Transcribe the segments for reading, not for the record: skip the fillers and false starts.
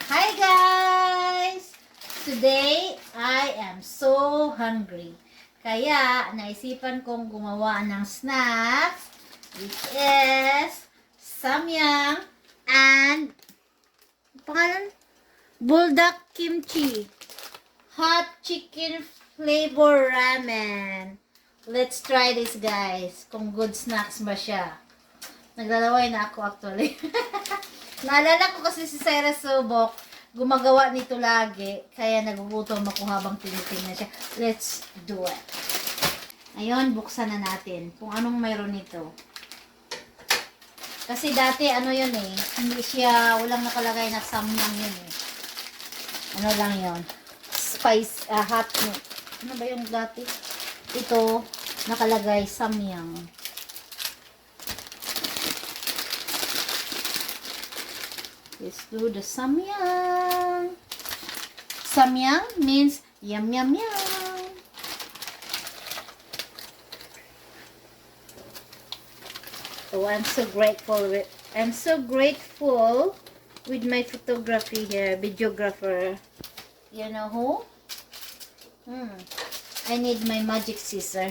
Hi guys! Today, I am so hungry. Kaya, naisipan kong gumawa ng snacks, which is samyang and pangalan? Buldak kimchi. Hot chicken flavor ramen. Let's try this guys. Kung good snacks ba siya. Naglalaway na ako actually. Naalala ko kasi si Sarah Subok, gumagawa nito lagi. Kaya nagugutom ako habang tinitingnan siya. Let's do it. Ayun, buksan na natin kung anong mayroon nito. Kasi dati ano yun eh, hindi siya, walang nakalagay na samyang yun eh. Ano lang yun? Spice, hot milk. Ano ba yung dati? Ito, nakalagay samyang. Let's do the samyang. Samyang means yum yum yum. Oh, I'm so grateful with my photography here, videographer. You know who? I need my magic scissor.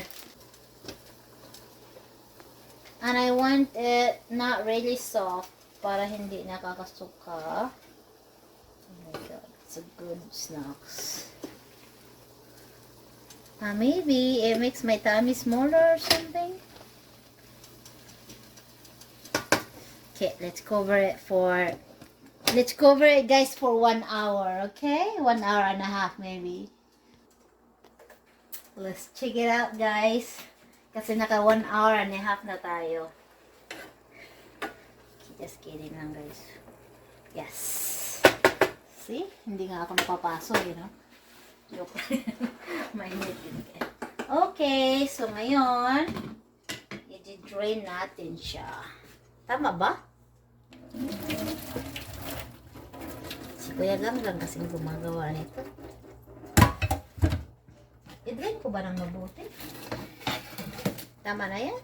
And I want it not really soft para hindi nakakasuka. Oh my god, it's a good snacks. Maybe it makes my tummy smaller or something. Okay, let's cover it guys for 1 hour, okay? 1 hour and a half maybe. Let's check it out guys. Kasi naka 1 hour and a half na tayo. Just kidding lang guys. Yes. See? Hindi nga ako napapasok, you know? Joke. Mainit din kayo. Okay, so ngayon, i-drain natin siya. Tama ba? Si Kuya Ganggang kasing gumagawa nito. I-drain ko ba ng mabuti? Tama na yan?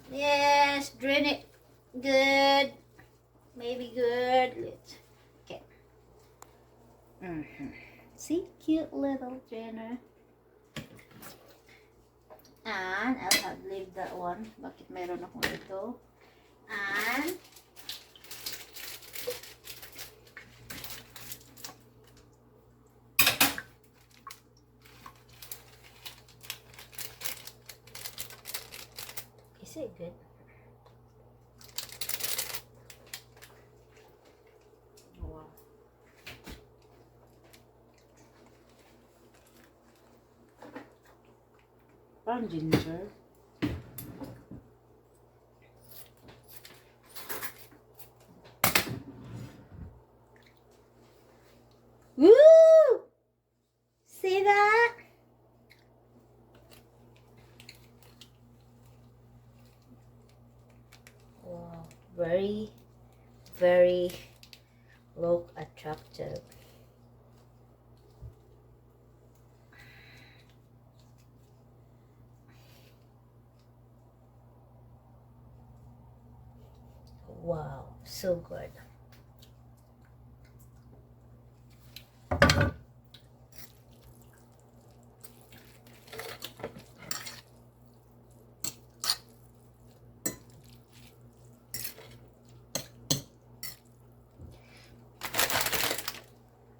Yes, drain it. Good. Maybe good. Let's. Okay. See? Cute little drainer. And I'll have leave that one. Bakit mayroon ako ito? And is it good? Wow. Parang ginger. Woo! See that? Wow, very, very look attractive. Wow, so good.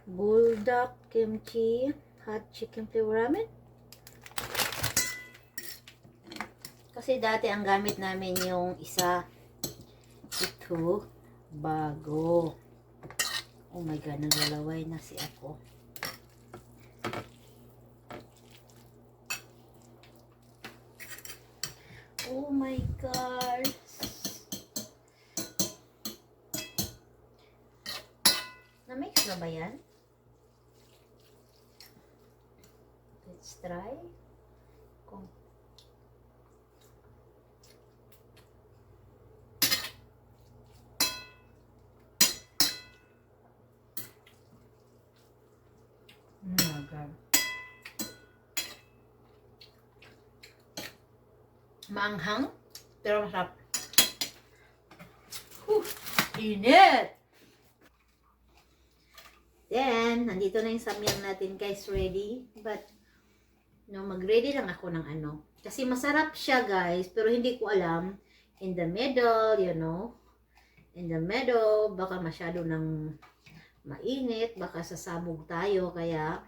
Buldak kimchi, hot chicken flavor ramen. Kasi dati ang gamit namin yung isa. Ito, bago. Oh my god, naglalaway na si ako. Oh my god. Na-mix na ba yan? Let's try. Kung oh my god. Maanghang, pero masarap. Init! Then, nandito na yung samyang natin guys, ready. But, no, mag-ready lang ako ng ano. Kasi masarap siya guys, pero hindi ko alam. In the middle, you know. In the middle, baka masyado ng mainit, baka sasabog tayo. Kaya,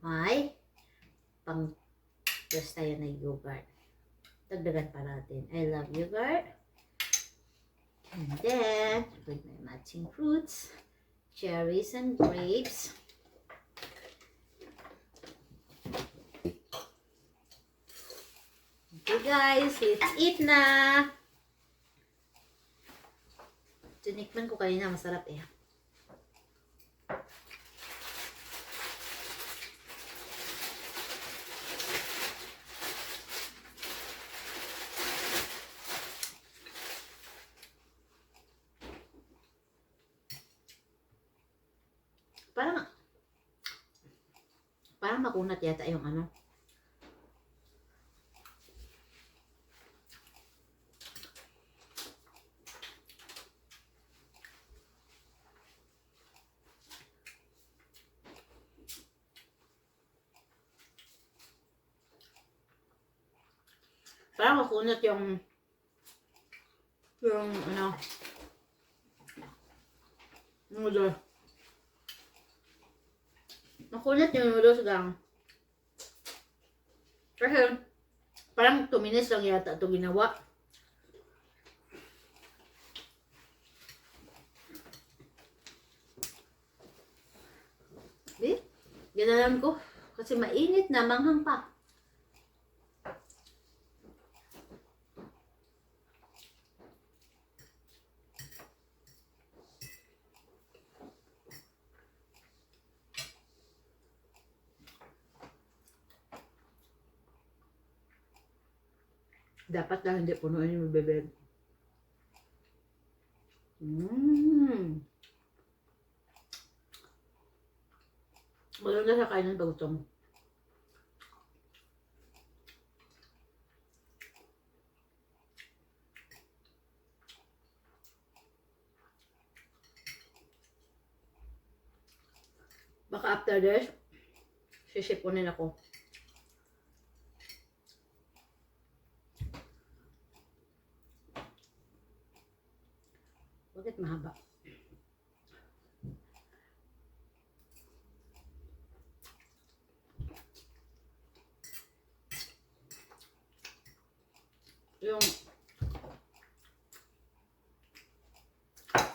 may pang-just tayo na yogurt. Dagdagan pa natin. I love yogurt. And then, with my matching fruits, cherries and grapes. Okay guys, let's eat na! Tinikman ko kanina, masarap eh. Parang makunat yata yung ano. Parang makunat yung ano, noodle. Makunat yung noodles lang. Kasi, parang 2 minutes lang yata ito ginawa. Di? Ginalan ko. Kasi mainit na, manghang pa. Dapat lang hindi punuin yung bebed. Maganda sa kainin pag gutom. Baka after this, sisipunin ako. Bakit mahaba? Yung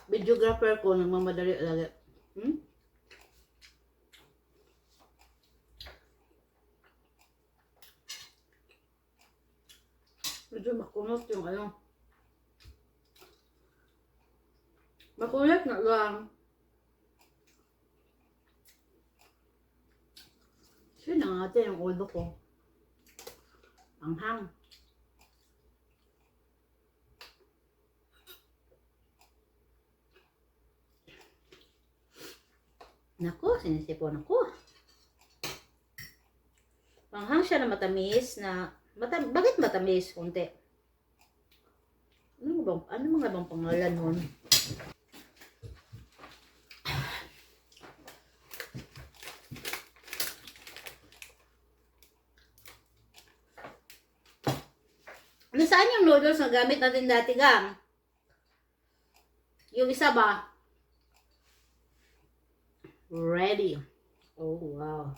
videographer ko nagmamadali lagi. Medyo makunot yung ano. Makunot na lang. Sino natin yung ulo ko? Anghang. Naku, sinisipon ako. Panghang siya na matamis na bakit matamis konti? Ano mga bang pangalan nun? Saan yung noodles na gamit natin dati, gang? Yung isa ba? Ready. Oh, wow.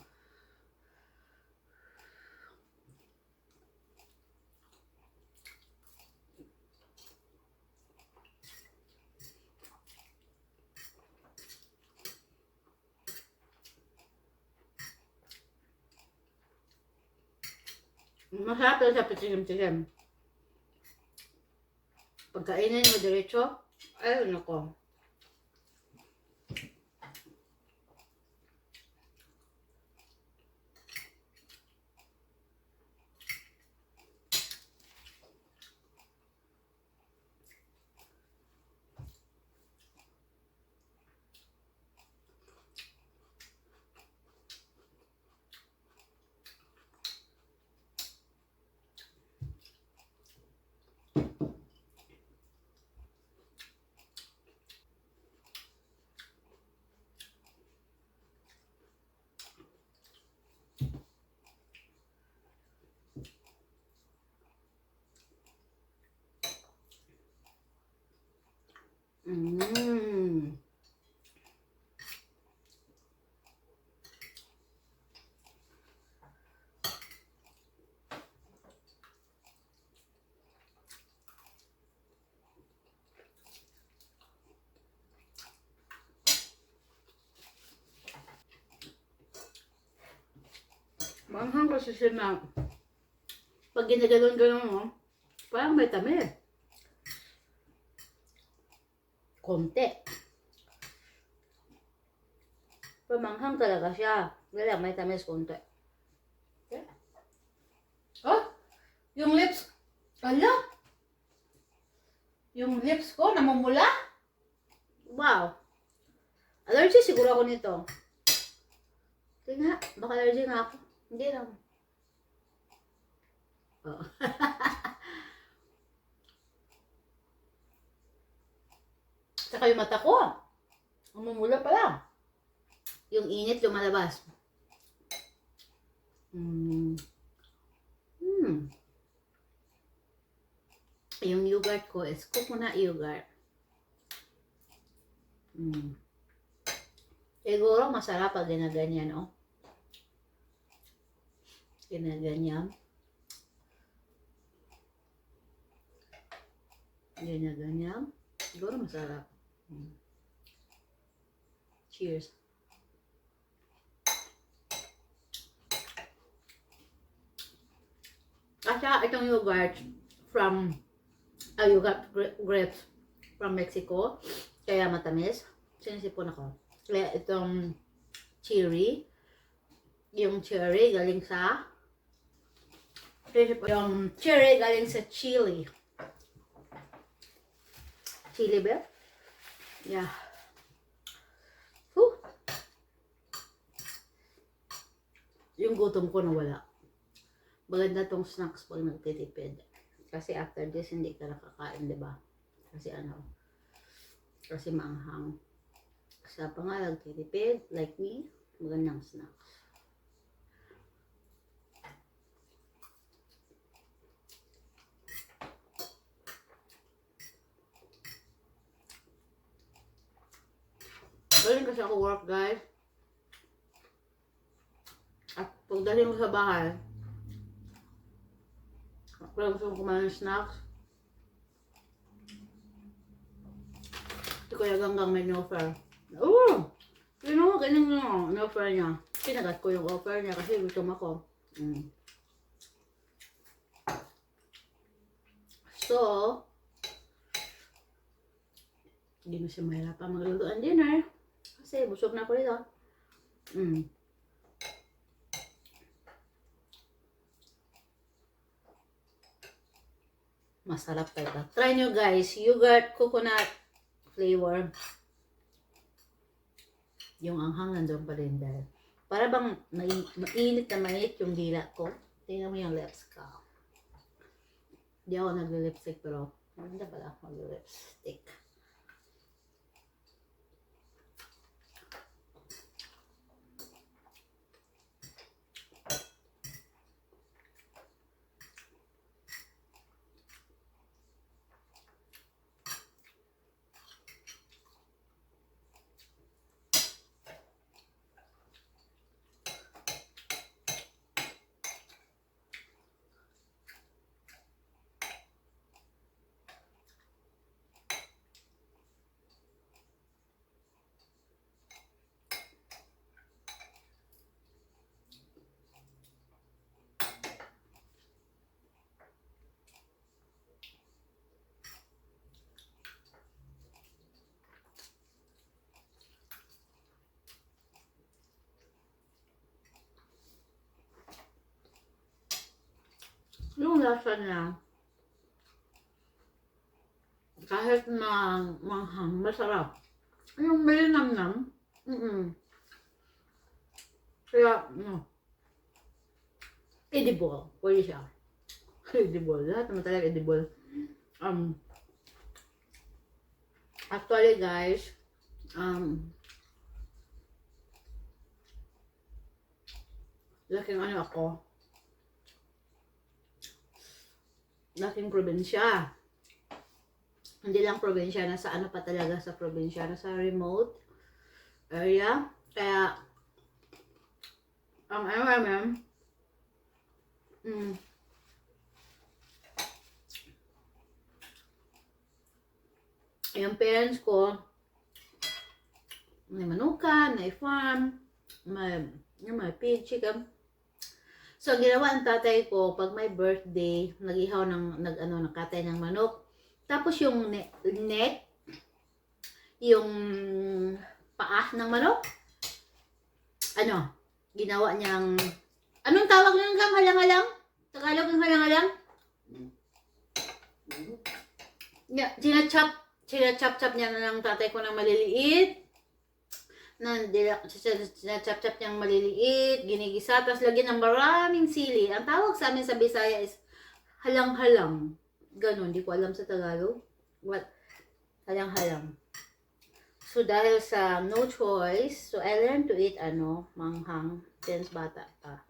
Masarap yun sa pitigim-tigim. Pagkainin mo diretso, ayun ako. Mmm. Manghang kasi siya na pag ginaganon-ganon mo, parang may tamis. Konti. Pero manghang talaga siya. Wala, may tamis konti. Okay. Oh, yung lips. Ala? Yung lips ko namumula? Wow! Allergy siguro ako nito. Tingnan, baka allergy nga ako. Hindi lang. Oh. Tsaka yung mata ko. Namumula pala. Yung init lumalabas. Mm. Mm. Yung yogurt ko is coconut yogurt. Mm. Siguro masarap pag ginaganyan, oh. Ginaganyan. Ginaganyan. Siguro masarap. Mm. Cheers. At saka itong yogurt from yogurt grapes from Mexico. Kaya matamis. Sinisipon ako. Kaya itong cherry. Yung cherry galing sa yung cherry galing sa Chile. Chile ba? Yeah. Whew. Yung gutom ko nawala. Maganda tong snacks pag nagtitipid. Kasi after this, hindi ka nakakain, di ba? Kasi kasi maanghang. Sa pa nga nagtitipid, like me, magandang snacks. Galing kasi ako work, guys. At pagdating ko sa bahay, kung gusto kong kumain ng snacks, si Kuya Ganggang may offer. Oo! Sino? Ganyan nga, in-offer niya. Kinagat ko yung offer niya kasi gutom ako. Mm. So, hindi mo siya mahirapan magluto ang dinner. Kasi busog na ako dito. Mm. Masarap talaga. Try nyo guys, yogurt, coconut flavor. Yung anghang nandun pa rin dahil. Para bang mainit na mainit yung dila ko. Tingnan mo yung lips ko. Hindi ako nag-lipstick pero maganda pala ako mag-lipstick. Yung lasa niya, kahit na manghang, masarap. Yung may namnam. Kaya, edible. Pwede siya. Edible. Lahat naman talaga edible. Actually guys, laking ako, laking probinsya. Hindi lang probinsya, nasa ano pa talaga sa probinsya, nasa remote area. Kaya, ang ano namin, yung parents ko, may manukan, may farm, may pig, chicken. So, ginawa ang tatay ko, pag may birthday, nag-ihaw nakatay ng manok. Tapos yung neck, yung paa ng manok, ginawa niyang, anong tawag ng halang-halang? Tagalog ng halang-halang? Yeah, sinachop niya na ng tatay ko ng maliliit. Sinachop niyang maliliit, ginigisa, tapos lagyan ng maraming sili. Ang tawag sa amin sa Bisaya is halang-halang. Ganon, di ko alam sa Tagalog. What? Halang-halang. So, dahil sa no choice, so I learned to eat manghang since bata pa.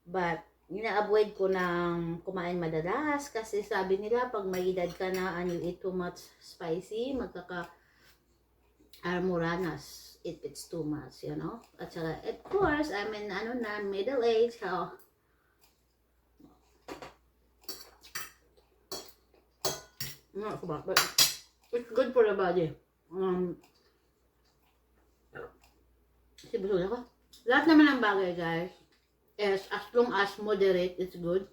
But, ina-avoid ko ng kumain madalas kasi sabi nila pag may edad ka na and you eat too much spicy, magkaka-armuranas if it's too much, you know? At saka, of course, I'm in middle age, so but it's good for the body. Busog ako. Lahat naman ng bagay, guys, as long as moderate, it's good.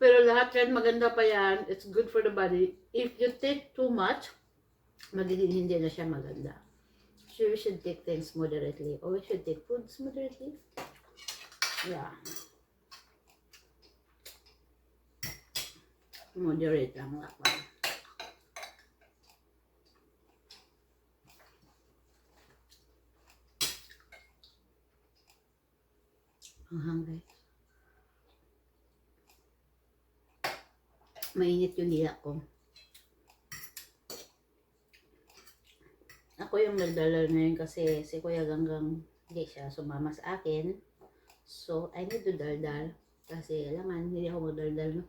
Pero lahat yan, maganda pa yan, it's good for the body. If you take too much, magiging hindi na siya maganda. So we should take things moderately. Or we should take foods moderately. Yeah. Moderate lang lang. Ang hungry. Mainit yung dila ko. Ako yung nagdala na yun kasi si Kuya Ganggang hindi siya sumama sa akin. So, I need to daldal. Kasi alangan, hindi ako magdaldal,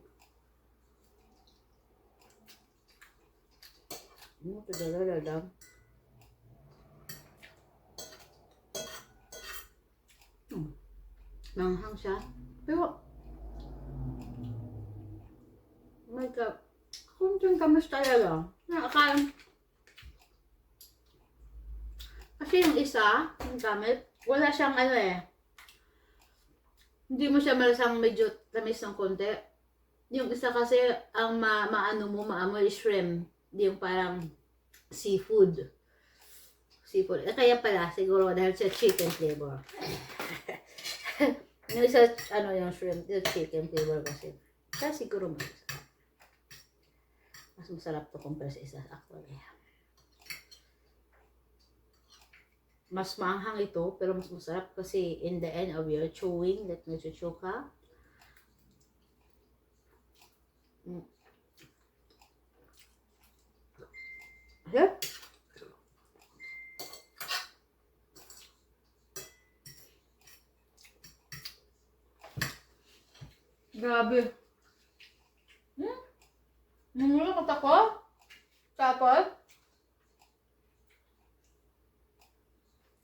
no? Ito daldal. Manghang siya. Pero, may kunting kamas talaga. Nakakain. Kasi yung isa, yung gamit, wala siyang hindi mo siya malasang medyo tamis ng konti. Yung isa kasi, ang maamoy shrimp. Yung parang seafood. Kaya pala, siguro dahil sa chicken flavor. Yung isa, yung shrimp, yung chicken flavor kasi. Kaya siguro mas masarap to compare sa isa actually. Mas maanghang ito, pero mas masarap kasi in the end of your chewing, that nag-chew ka. Yeah. Grabe. Namula mata ko. Tapos,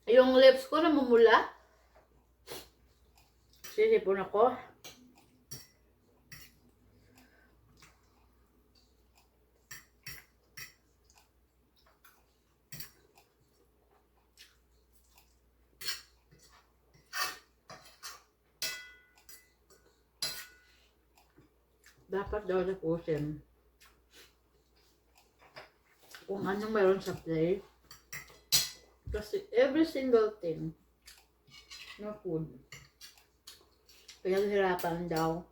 yung lips ko namumula. Sisipon ako. Dapat daw tapusin kung anong meron sa plate. Kasi every single thing na food, pinaghirapan daw.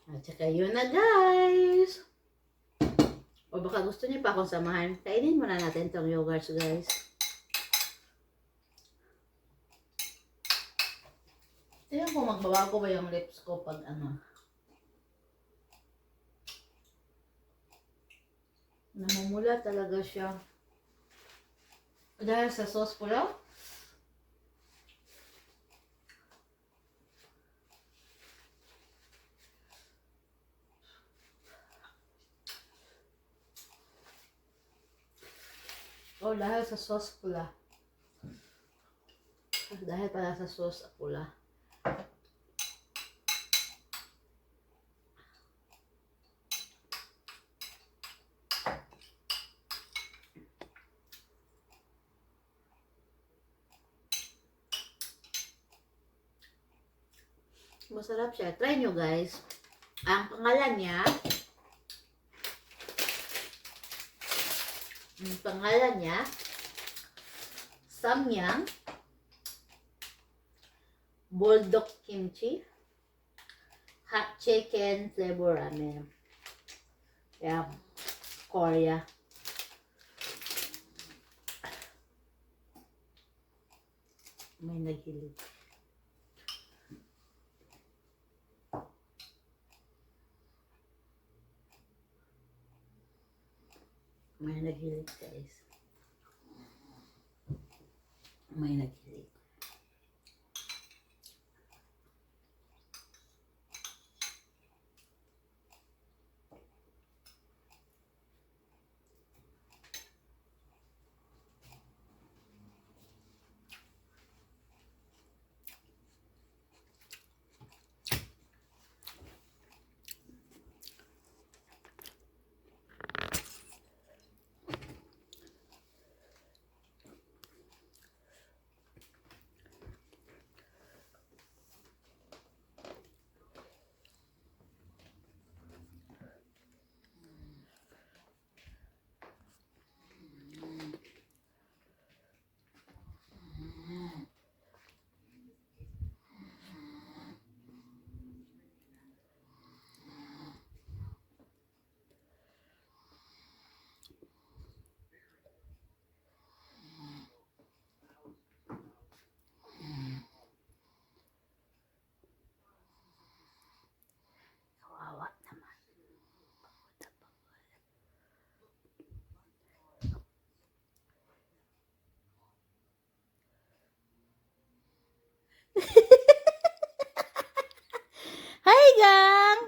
At saka yun na, guys. O baka gusto niyo pa akong samahan. Kainin muna natin tong yogurt, guys. Tingnan ko magbabago ba yung lips ko pag ano. Namumula talaga siya. Dahil sa sauce pula. Oh, dahil sa sauce pula. Dahil pala sa sauce pula. Masarap siya. Try nyo, guys. Ang pangalan niya, Samyang Bulldog Kimchi Hot Chicken Flavor Ramen. Yeah, Korea. May naghilig. May naghilig, guys. May naghilig. Kawawa naman. Hi, gang!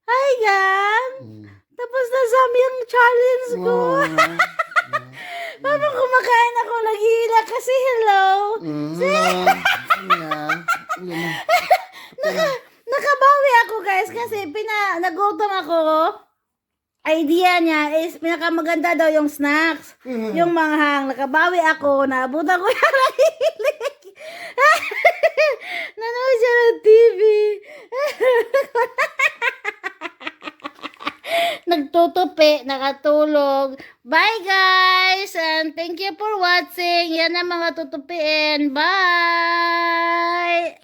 Hi, gang! Tapos na Samyang challenge ko. Habang kumakain ako, naghihilak kasi hello. Nakabawi ako, guys, kasi nagutom ako. Idea niya is pinakamaganda daw yung snacks. Yung manghang. Nakabawi ako. Naabutan ko yung nahihilik. Nanood siya ng TV. Nagtutupi, nakatulog. Bye, guys! And thank you for watching. Yan ang mga tutupiin. Bye!